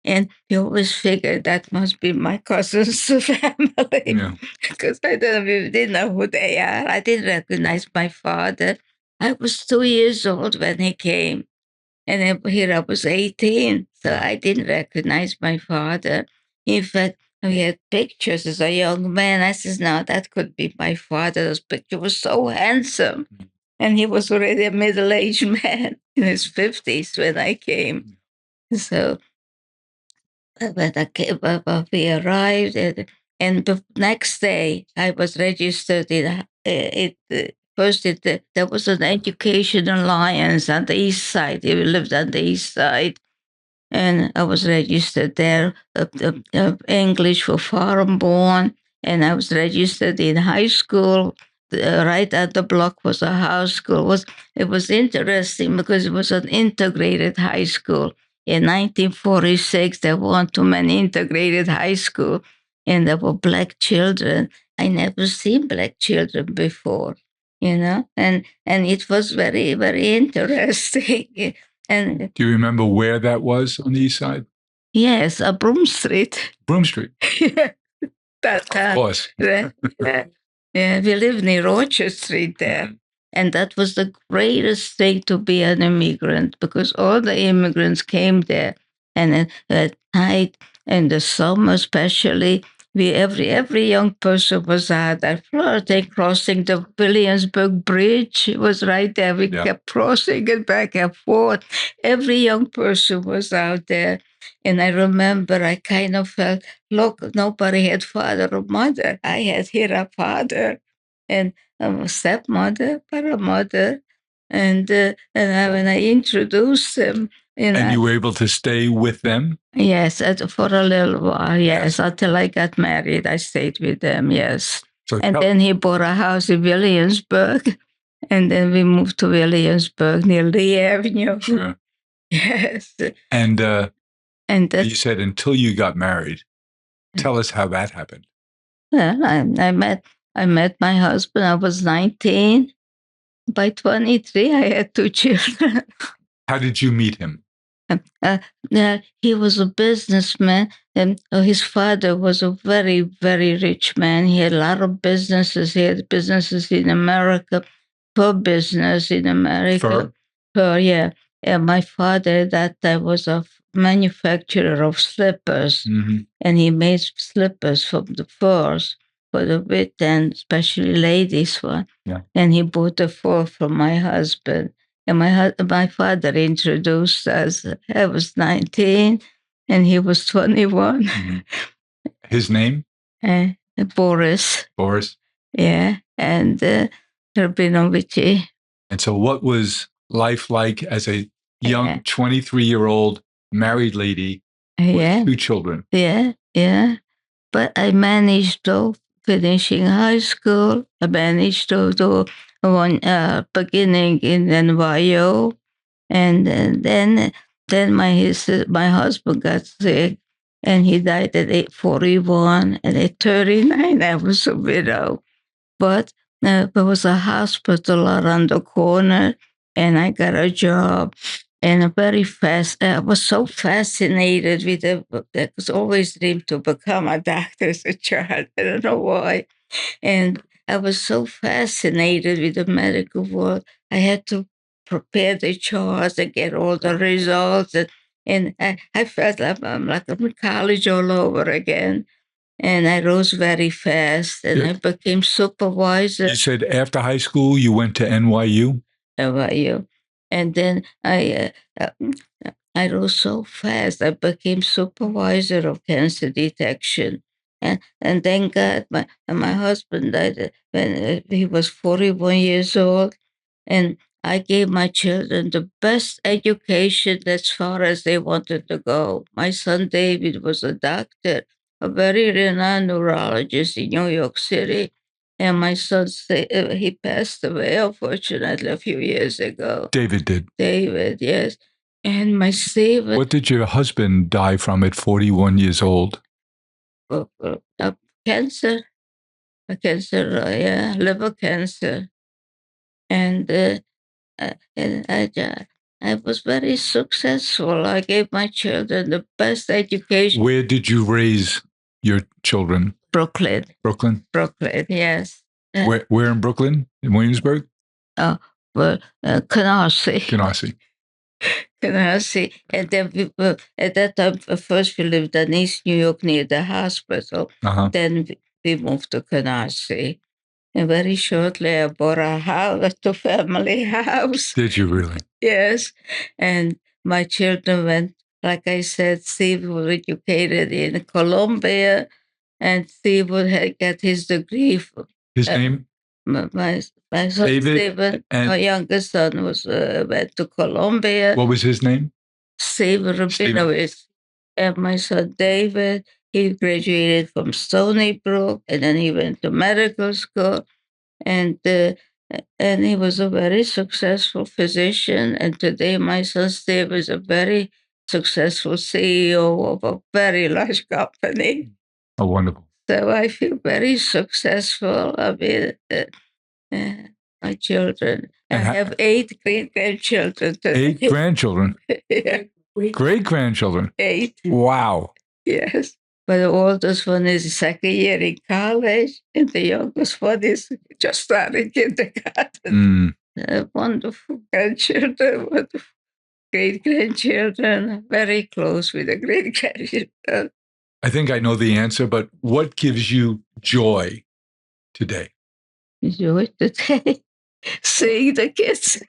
And we always figured that must be my cousin's family because I didn't know who they are. I didn't recognize my father. I was 2 years old when he came. And then here I was 18, so I didn't recognize my father. In fact, we had pictures as a young man. I says, no, that could be my father. Those pictures was so handsome. And he was already a middle-aged man in his 50s when I came. So when we arrived, and the next day I was registered in first. There was an education alliance on the east side. We lived on the east side, and I was registered there. English for foreign born, and I was registered in high school. Right at the block was a house school. It was interesting because it was an integrated high school. In 1946, there weren't too many integrated high school, and there were black children. I never seen black children before, and it was very, very interesting. And do you remember where that was on the east side? Yes, Broom Street. Broom Street. Yeah, of course. Yeah, we lived near Orchard Street there. And that was the greatest thing to be an immigrant because all the immigrants came there. And at night, in the summer especially, every young person was out there flirting, crossing the Williamsburg Bridge. It was right there. We kept crossing it back and forth. Every young person was out there. And I remember I kind of felt, look, nobody had father or mother. I had here a father and a stepmother, but a mother. And when I introduced them, and you were able to stay with them? Yes, for a little while, yes. Until I got married, I stayed with them, yes. So then he bought a house in Williamsburg, and then we moved to Williamsburg near Lee Avenue. Sure. Yes. And you said until you got married. Tell us how that happened. Well, I met my husband. I was 19. By 23, I had two children. How did you meet him? Uh, he was a businessman, and his father was a very, very rich man. He had a lot of businesses. He had businesses in America, for business in America. Yeah. And my father at that time was a manufacturer of slippers, and he made slippers from the furs for the wit and especially ladies one. Yeah. And he bought a fur from my husband. And my father introduced us. I was 19 and he was 21. His name? Boris. Boris. Yeah. And Rabinovici. And so, what was life like as a young 23-year-old married lady with two children? Yeah. But I managed to finishing high school. I managed to do one beginning in NYU, and then my husband got sick, and he died at 41, and at 39 I was a widow. But there was a hospital around the corner, and I got a job. And I was so fascinated with it. I was always dreamed to become a doctor as a child. I don't know why. And I was so fascinated with the medical world. I had to prepare the charts and get all the results. And I felt like I'm in college all over again. And I rose very fast, and I became supervisor. You said after high school you went to NYU? NYU. And then I rose so fast. I became supervisor of cancer detection. And thank God, my husband died when he was 41 years old. And I gave my children the best education as far as they wanted to go. My son David was a doctor, a very renowned neurologist in New York City. And my son, he passed away, unfortunately, a few years ago. David did. David, yes. And my Stephen. What did your husband die from at 41 years old? Cancer. Liver cancer. And I was very successful. I gave my children the best education. Where did you raise your children? Brooklyn. Brooklyn? Brooklyn, yes. Where in Brooklyn? In Williamsburg? Canarsie. Canarsie. Canarsie. And then at that time, first we lived in East New York near the hospital. Then we moved to Canarsie. And very shortly, I bought a house, a family house. Did you really? Yes. And my children went, like I said, Steve was educated in Columbia, and Steve had got his degree. His name? My son David, Stephen, my youngest son, went to Columbia. What was his name? Stephen Rabinowitz. And my son David, he graduated from Stony Brook, and then he went to medical school. And he was a very successful physician. And today, my son Steve is a very successful CEO of a very large company. Oh, wonderful. So I feel very successful. I mean, my children. I have 8 great-grandchildren today. 8 grandchildren? Yeah. Great-grandchildren? 8. Wow. Yes. But the oldest one is second year in college, and the youngest one is just starting kindergarten. Wonderful grandchildren, wonderful great-grandchildren, very close with the great-grandchildren. I think I know the answer, but what gives you joy today? Joy today? Seeing the kids.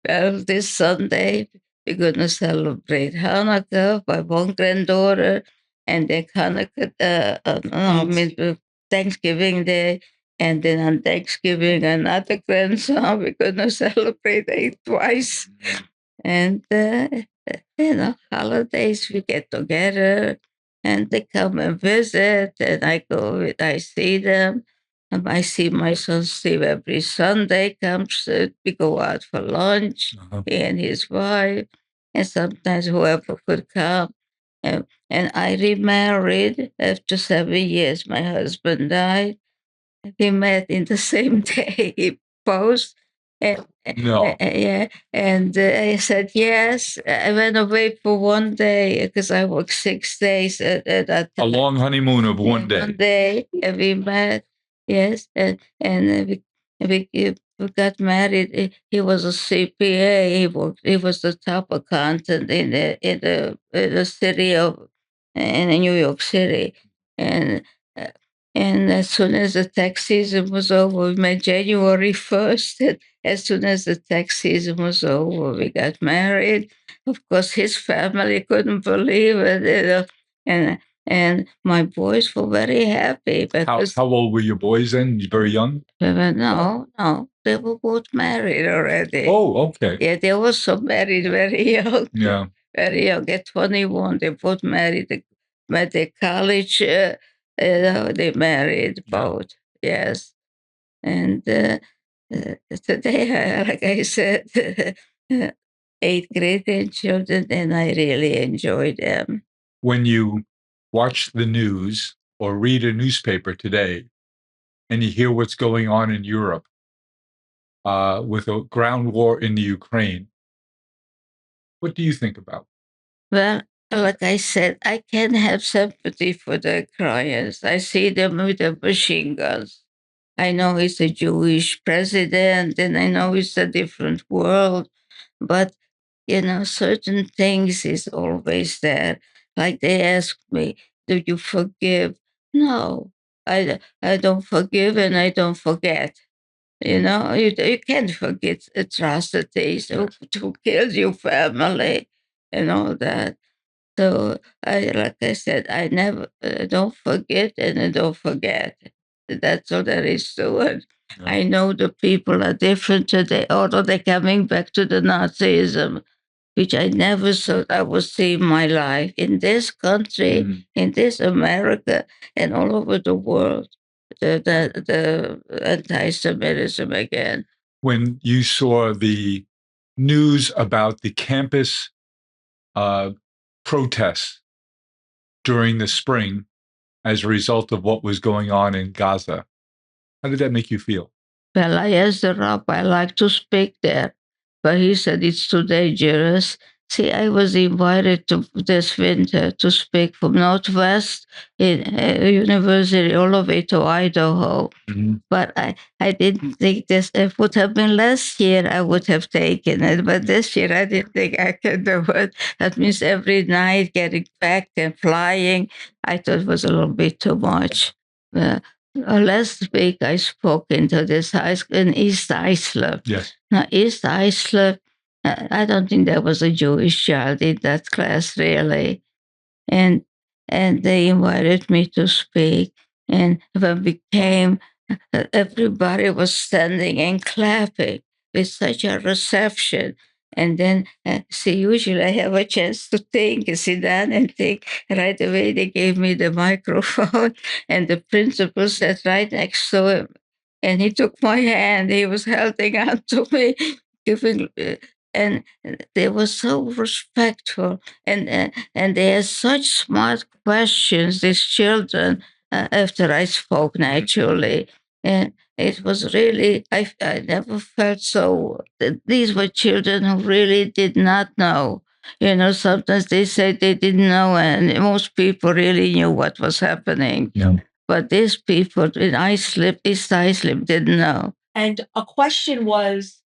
Well, this Sunday, we're going to celebrate Hanukkah by one granddaughter, and then Thanksgiving Day, and then on Thanksgiving, another grandson. We're going to celebrate it twice. And, holidays, we get together, and they come and visit, and I see them. I see my son Steve every Sunday comes. We go out for lunch, he and his wife, and sometimes whoever could come. And I remarried after 7 years. My husband died. We met in the same day. He proposed. And, No. yeah, and I said yes. I went away for one day because I worked 6 days at that A time. long honeymoon of one day. One day, and we met. Yes, we got married. He was a CPA. He worked. He was the top accountant in the city of in New York City, and uh, and as soon as the tax season was over, we met January 1st. And as soon as the tax season was over, we got married. Of course, his family couldn't believe it, and my boys were very happy because How old were your boys then? Very young? they were, no, they were both married already. Oh, okay. Yeah, they were so married very young. Yeah. Very young. At 21, they both married. They met at college. They married both. Yes. And today, like I said, uh, 8 great grandchildren, and I really enjoy them. When you watch the news or read a newspaper today and you hear what's going on in Europe with a ground war in the Ukraine, what do you think about? Well, like I said, I can have sympathy for the Ukrainians. I see them with the machine guns. I know he's a Jewish president and I know it's a different world, but certain things is always there. Like they ask me, do you forgive? No, I don't forgive and I don't forget. You can't forget atrocities who killed your family and all that. So like I said, I never don't forget and I don't forget. That's all there is to it. Yeah. I know the people are different today, although they're coming back to the Nazism, which I never thought I would see in my life. In this country, in this America, and all over the world, the anti-Semitism again. When you saw the news about the campus protests during the spring as a result of what was going on in Gaza, how did that make you feel? Well, I asked the rabbi, I like to speak there, but he said it's too dangerous. See, I was invited to this winter to speak from Northwest in university all the way to Idaho. But I didn't think this. If it would have been last year, I would have taken it. But this year, I didn't think I could do it. That means every night getting back and flying. I thought it was a little bit too much. Uh, Last week, I spoke into this high school in East Islip. Yes. Now, East Islip, I don't think there was a Jewish child in that class, really. And they invited me to speak. And when we came, everybody was standing and clapping with such a reception. And then, see, usually I have a chance to think, sit down and think. Right away, they gave me the microphone, and the principal sat right next to him. And he took my hand. He was holding on to me, giving, and they were so respectful. And they had such smart questions, these children, after I spoke naturally. And it was really, I never felt so. These were children who really did not know. Sometimes they said they didn't know, and most people really knew what was happening. Yeah. But these people in East Islip didn't know. And a question was,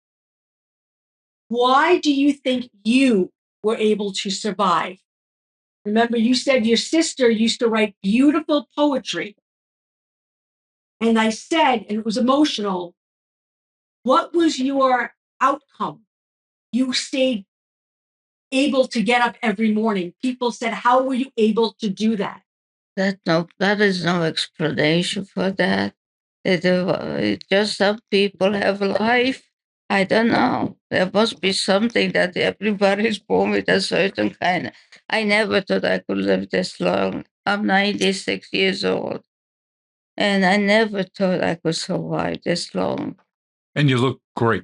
why do you think you were able to survive? Remember, you said your sister used to write beautiful poetry. And I said, and it was emotional, what was your outcome? You stayed able to get up every morning. People said, how were you able to do that? That is no explanation for that. Just some people have life. I don't know. There must be something that everybody's born with a certain kind. I never thought I could live this long. I'm 96 years old, and I never thought I could survive this long. And you look great.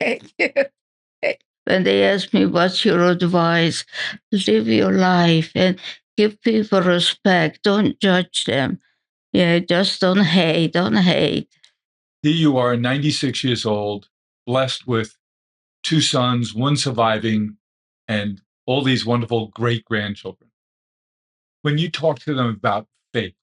Thank you. when they ask me what's your advice, live your life and give people respect. Don't judge them. Yeah, just don't hate. Don't hate. Here you are, 96 years old, blessed with two sons, one surviving, and all these wonderful great grandchildren. When you talk to them about faith,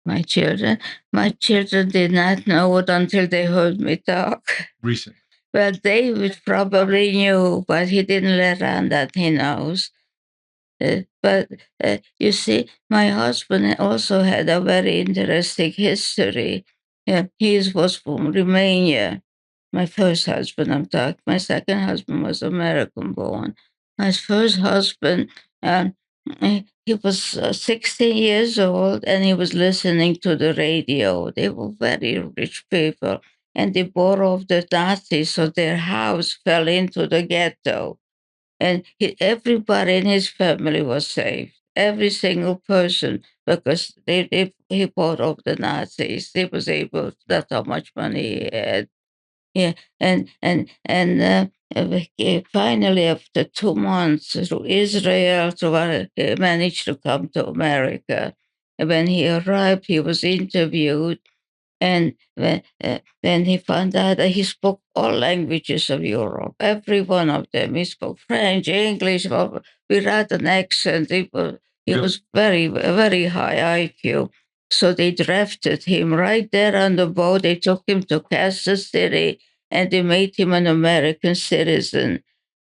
My children did not know it until they heard me talk. recent, Well, David probably knew, but he didn't let on that he knows. But you see, my husband also had a very interesting history. Yeah, he was from Romania. My first husband, I'm talking. My second husband was American born. My first husband, he was 16 years old and he was listening to the radio. They were very rich people and they borrowed the Nazis, so their house fell into the ghetto. And everybody in his family was saved. Every single person, because he bought off the Nazis. He was able. That's how much money he had. Yeah, and finally, after 2 months through Israel, he managed to come to America. And when he arrived, he was interviewed, and then he found out that he spoke all languages of Europe, every one of them. He spoke French, English, without an accent. He was very high IQ. So they drafted him right there on the boat. They took him to Kansas City and they made him an American citizen.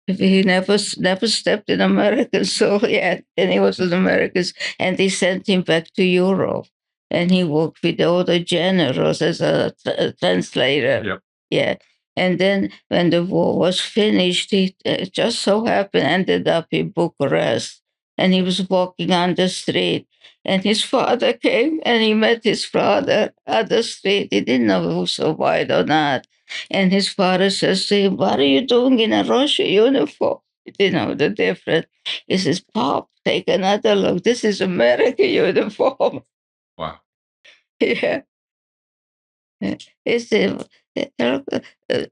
He never stepped in American soil yet, and he was an American. And they sent him back to Europe, and he worked with all the generals as a translator. Yep. Yeah. And then when the war was finished, he just so happened ended up in Bucharest, and he was walking on the street, and his father came, and he met his father on the street. He didn't know who survived or not. And his father says to him, "What are you doing in a Russian uniform?" He didn't know the difference. He says, "Pop, take another look. This is American uniform." Wow. Yeah. It's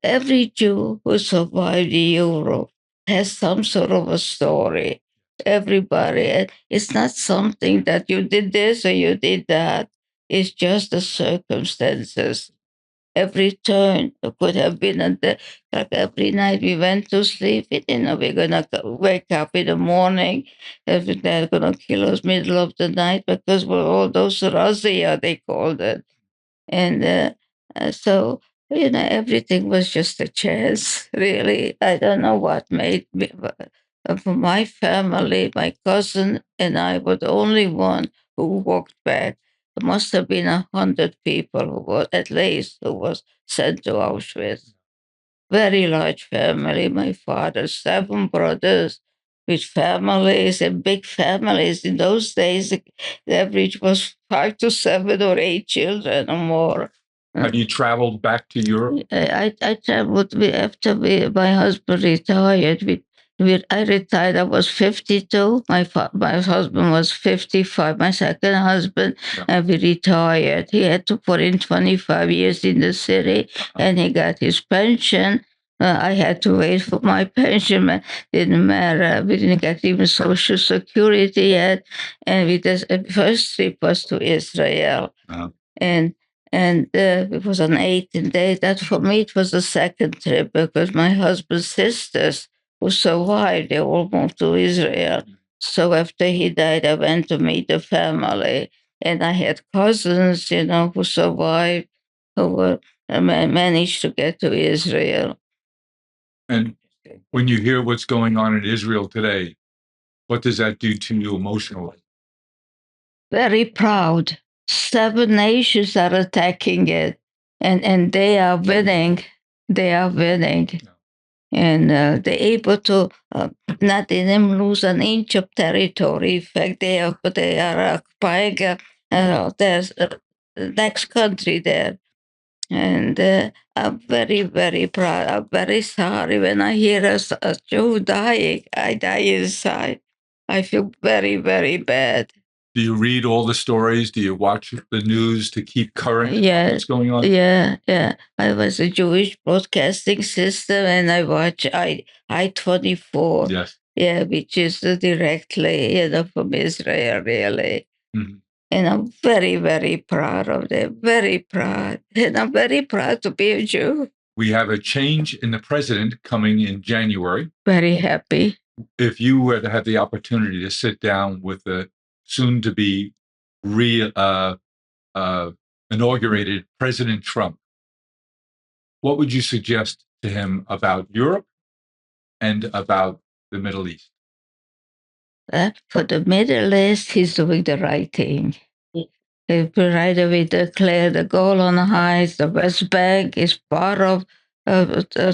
every Jew who survived in Europe has some sort of a story. Everybody. It's not something that you did this or you did that. It's just the circumstances. Every turn could have been at the, like every night we went to sleep. We didn't know we're gonna wake up in the morning. If they're gonna kill us middle of the night because we're all those razzia they called it. And so, everything was just a chance, really. I don't know what made me. For my family, my cousin and I were the only one who walked back. There must have been 100 people who were, at least, who was sent to Auschwitz. Very large family. My father, 7 brothers with families and big families. In those days, the average was 5 to 7 or 8 children or more. Have you traveled back to Europe? I traveled after my husband retired. I retired. I was 52. My husband was 55. My second husband, Yeah. and we retired. He had to put in 25 years in the city, and he got his pension. I had to wait for my pension. But didn't matter. We didn't get even Social Security yet, and the first trip was to Israel, Uh-huh. and it was an 18 day. That for me it was the second trip because my husband's sisters who survived, they all moved to Israel. So after he died, I went to meet the family, and I had cousins, who survived, who were managed to get to Israel. And when you hear what's going on in Israel today, what does that do to you emotionally? Very proud. 7 nations are attacking it, and they are winning. They are winning. And they're able to not even lose an inch of territory. In fact, they are occupying there's the next country there. And I'm very, very proud. I'm very sorry when I hear a Jew dying. I die inside. I feel very, very bad. Do you read all the stories? Do you watch the news to keep current on what's going on? Yeah. I was a Jewish broadcasting system, and I watch I-24. Yes. Yeah, which is directly, from Israel, really. Mhm. And I'm very, very proud of them. Very proud. And I'm very proud to be a Jew. We have a change in the president coming in January. Very happy. If you were to have the opportunity to sit down with the soon to be inaugurated President Trump, what would you suggest to him about Europe and about the Middle East? For the Middle East, he's doing the right thing. He right away declared the Golan Heights, the West Bank is part of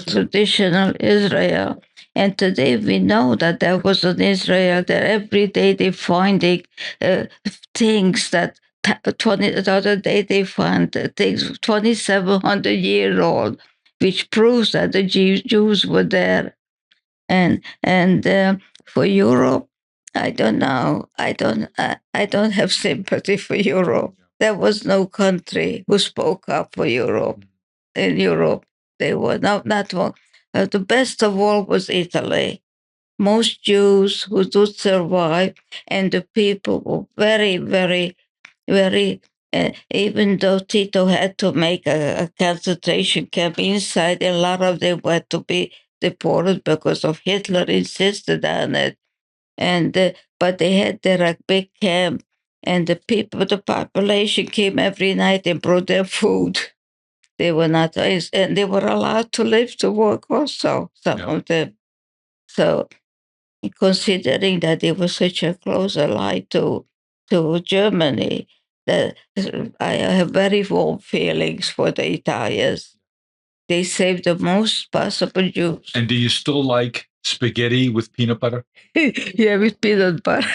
traditional Israel. And today we know that there was an Israel that every day they finding things that the other day they found things 2,700-year-old, which proves that the Jews were there. And for Europe, I don't know. I don't have sympathy for Europe. There was no country who spoke up for Europe. In Europe, they were not one. The best of all was Italy. Most Jews who did survive, and the people were very, very, very. Even though Tito had to make a concentration camp inside, a lot of them had to be deported because of Hitler insisted on it. And but they had their big camp, and the population came every night and brought their food. They were not, and they were allowed to live to work also. Some of them. So, considering that they were such a close ally to Germany, that I have very warm feelings for the Italians. They saved the most possible Jews. And do you still like spaghetti with peanut butter? Yeah, with peanut butter.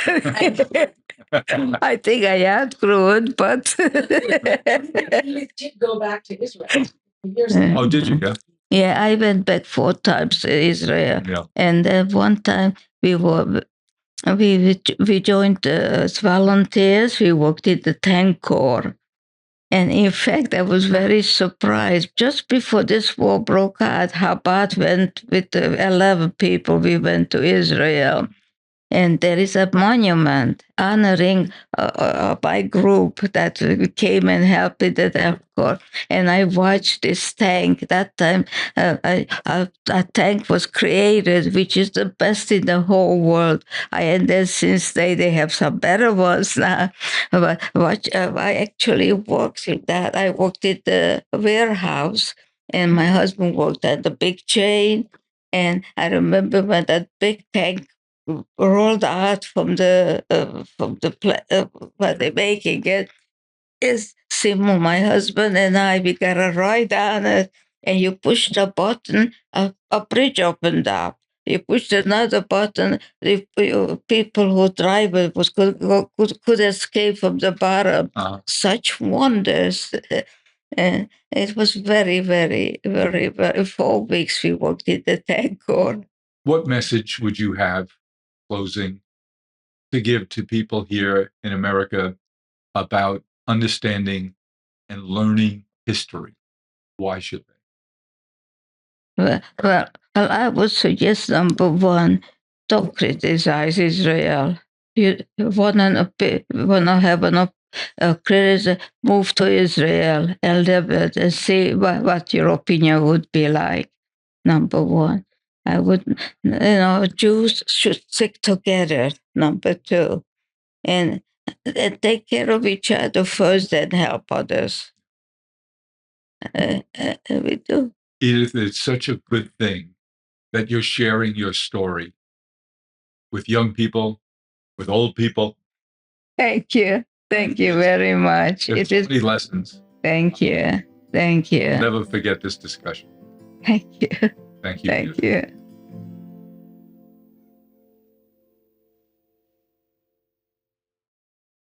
I think I outgrew it, but You did go back to Israel years ago. Oh, did you? Yeah. Yeah, I went back 4 times to Israel. Yeah. And one time we joined as volunteers. We worked in the tank corps. And in fact, I was very surprised. Just before this war broke out, Chabad went with 11 people. We went to Israel. And there is a monument honoring my group that came and helped with the Death Corps. And I watched this tank. That time, a tank was created, which is the best in the whole world. And then since they have some better ones now. But I actually worked in that. I worked in the warehouse, and my husband worked at the big chain. And I remember when that big tank rolled out from the where they're making it. Is Simon, my husband, and I, we got a ride on it, and you pushed a button, a bridge opened up. You pushed another button, the people who drive it could escape from the bottom. Such wonders. And it was very, very, very, very 4 weeks we worked in the tank corps. What message would you have, closing, to give to people here in America about understanding and learning history? Why should they? Well, I would suggest number one, don't criticize Israel. You want to have an criticism, move to Israel and live it and see what your opinion would be like. Number one, I would, Jews should stick together. Number two, and take care of each other first, then help others. We do. Edith, it's such a good thing that you're sharing your story with young people, with old people. Thank you. Thank you very much. There's so many lessons. Thank you. Thank you. I'll never forget this discussion. Thank you. Thank you. Thank you.